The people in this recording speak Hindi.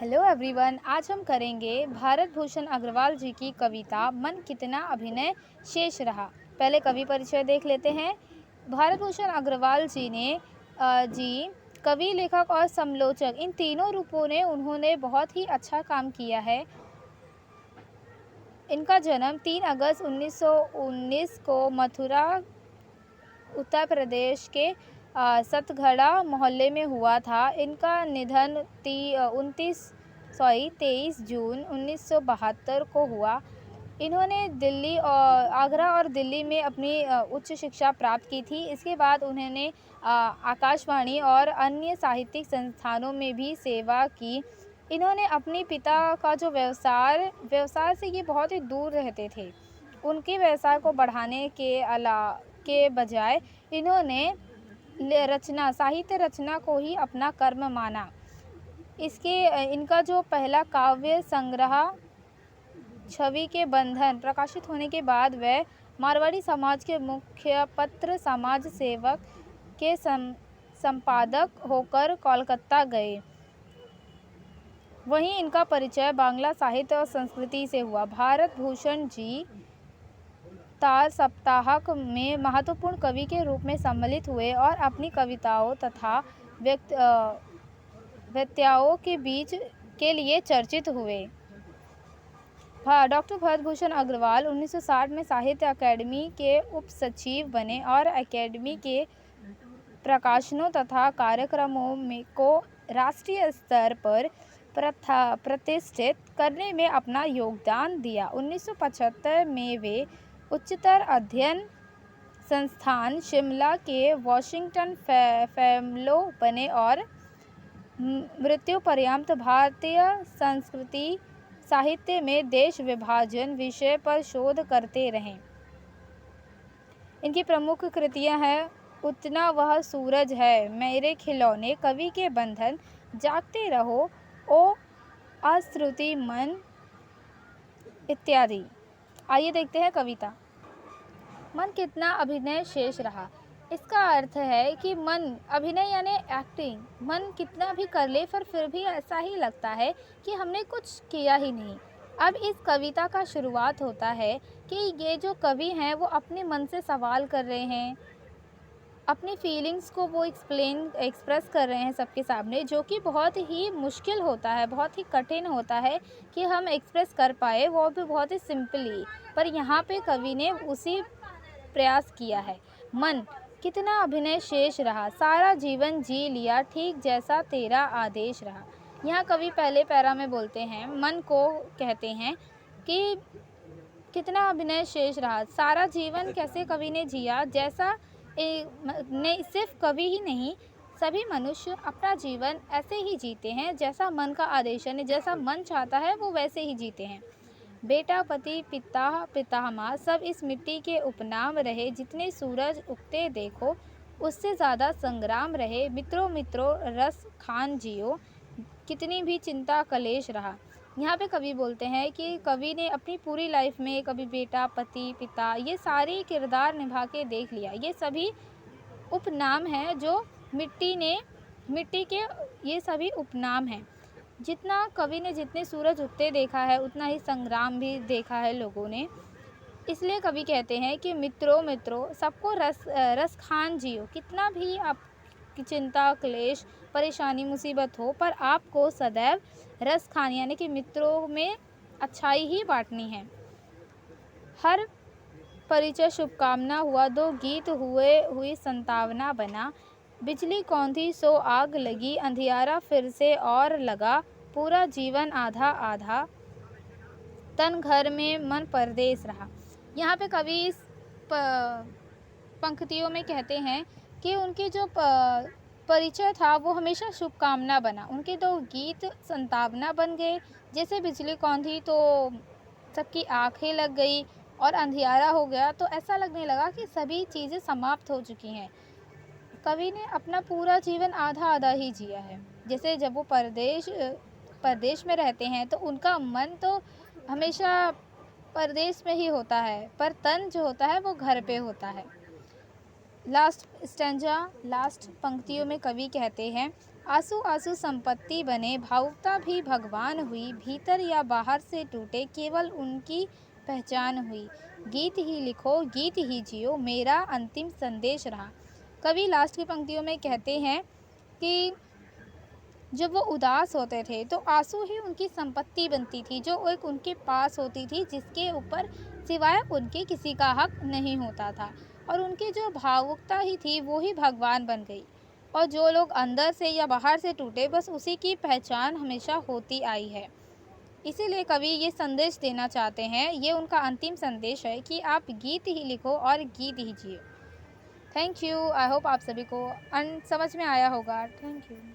Hello everyone. आज हम करेंगे भारत भूषण अग्रवाल जी की कविता मन कितना अभिनय शेष रहा। पहले कवि परिचय देख लेते हैं। भारत भूषण अग्रवाल जी ने जी कवि, लेखक और समालोचक, इन तीनों रूपों ने उन्होंने बहुत ही अच्छा काम किया है। इनका जन्म 3 अगस्त 1919 को मथुरा, उत्तर प्रदेश के सतगढ़ा मोहल्ले में हुआ था। इनका निधन 23 जून 1972 को हुआ। इन्होंने दिल्ली और आगरा और दिल्ली में अपनी उच्च शिक्षा प्राप्त की थी। इसके बाद उन्होंने आकाशवाणी और अन्य साहित्यिक संस्थानों में भी सेवा की। इन्होंने अपने पिता का जो व्यवसाय से ये बहुत ही दूर रहते थे। उनके व्यवसाय को बढ़ाने के बजाय इन्होंने साहित्य रचना को ही अपना कर्म माना। इनका जो पहला काव्य संग्रह छवि के बंधन प्रकाशित होने के बाद वह मारवाड़ी समाज के मुख्य पत्र समाज सेवक के संपादक होकर कोलकाता गए। वहीं इनका परिचय बांग्ला साहित्य और संस्कृति से हुआ। भारत भूषण जी तार सप्ताहक में महत्वपूर्ण कवि के रूप में सम्मिलित हुए और अपनी कविताओं तथा व्यक्तियों के बीच के लिए चर्चित हुए। डॉक्टर भरत भूषण अग्रवाल 1960 में साहित्य अकादमी के उप सचिव बने और अकादमी के प्रकाशनों तथा कार्यक्रमों को राष्ट्रीय स्तर पर प्रतिष्ठित करने में अपना योगदान दिया। 1975 में वे उच्चतर अध्ययन संस्थान शिमला के वॉशिंगटन फेलो बने और मृत्यु पर्यंत भारतीय संस्कृति साहित्य में देश विभाजन विषय पर शोध करते रहे। इनकी प्रमुख कृतियां हैं उतना वह सूरज है, मेरे खिलौने, कवि के बंधन, जागते रहो, ओ अश्रुति मन इत्यादि। आइए देखते हैं कविता। मन कितना अभिनय शेष रहा। इसका अर्थ है कि मन, अभिनय यानी एक्टिंग, मन कितना भी कर ले पर फिर भी ऐसा ही लगता है कि हमने कुछ किया ही नहीं। अब इस कविता का शुरुआत होता है कि ये जो कवि हैं वो अपने मन से सवाल कर रहे हैं, अपनी फीलिंग्स को वो एक्सप्रेस कर रहे हैं सबके सामने, जो कि बहुत ही मुश्किल होता है, बहुत ही कठिन होता है कि हम एक्सप्रेस कर पाए, वो भी बहुत ही सिंपली। पर यहाँ पे कवि ने उसी प्रयास किया है। मन कितना अभिनय शेष रहा, सारा जीवन जी लिया ठीक जैसा तेरा आदेश रहा। यहाँ कवि पहले पैरा में बोलते हैं, मन को कहते हैं कि कितना अभिनय शेष रहा, सारा जीवन कैसे कवि ने जिया, जैसा सिर्फ कवि ही नहीं, सभी मनुष्य अपना जीवन ऐसे ही जीते हैं जैसा मन का आदेश है, जैसा मन चाहता है वो वैसे ही जीते हैं। बेटा, पति, पिता, पितामह सब इस मिट्टी के उपनाम रहे, जितने सूरज उगते देखो उससे ज़्यादा संग्राम रहे, मित्रों मित्रों रस खान जियो, कितनी भी चिंता कलेश रहा। यहाँ पे कवि बोलते हैं कि कवि ने अपनी पूरी लाइफ में कभी बेटा, पति, पिता, ये सारे किरदार निभा के देख लिया। ये सभी उपनाम हैं जो मिट्टी के ये सभी उपनाम हैं। जितना कवि ने जितने सूरज उगते देखा है उतना ही संग्राम भी देखा है लोगों ने। इसलिए कवि कहते हैं कि मित्रों मित्रों सबको रस खान जियो, कितना भी आपकी चिंता क्लेश परेशानी मुसीबत हो, पर आपको सदैव रस खान यानी कि मित्रों में अच्छाई ही बांटनी है। हर परिचय शुभकामना हुआ, दो गीत हुई संतावना बना, बिजली कौंधी सो आग लगी, अंधियारा फिर से और लगा, पूरा जीवन आधा आधा, तन घर में मन परदेस रहा। यहाँ पे कवि इस पंक्तियों में कहते हैं कि उनके जो परिचय था वो हमेशा शुभकामना बना, उनके दो गीत संतावना बन गए। जैसे बिजली कौंधी तो सबकी आंखें लग गई और अंधियारा हो गया, तो ऐसा लगने लगा कि सभी चीज़ें समाप्त हो चुकी हैं। कवि ने अपना पूरा जीवन आधा आधा ही जिया है। जैसे जब वो परदेश में रहते हैं तो उनका मन तो हमेशा परदेश में ही होता है, पर तन जो होता है वो घर पे होता है। लास्ट स्टैंजा, लास्ट पंक्तियों में कवि कहते हैं, आंसू आंसू संपत्ति बने, भावुकता भी भगवान हुई, भीतर या बाहर से टूटे, केवल उनकी पहचान हुई। गीत ही लिखो, गीत ही जियो, मेरा अंतिम संदेश रहा। कवि लास्ट की पंक्तियों में कहते हैं कि जब वो उदास होते थे तो आंसू ही उनकी संपत्ति बनती थी, जो एक उनके पास होती थी, जिसके ऊपर सिवाय उनके किसी का हक नहीं होता था। और उनकी जो भावुकता ही थी वो ही भगवान बन गई। और जो लोग अंदर से या बाहर से टूटे, बस उसी की पहचान हमेशा होती आई है। इसीलिए कवि ये संदेश देना चाहते हैं, ये उनका अंतिम संदेश है कि आप गीत ही लिखो और गीत ही जियो। Thank you. आई होप आप सभी को समझ में आया होगा। Thank you.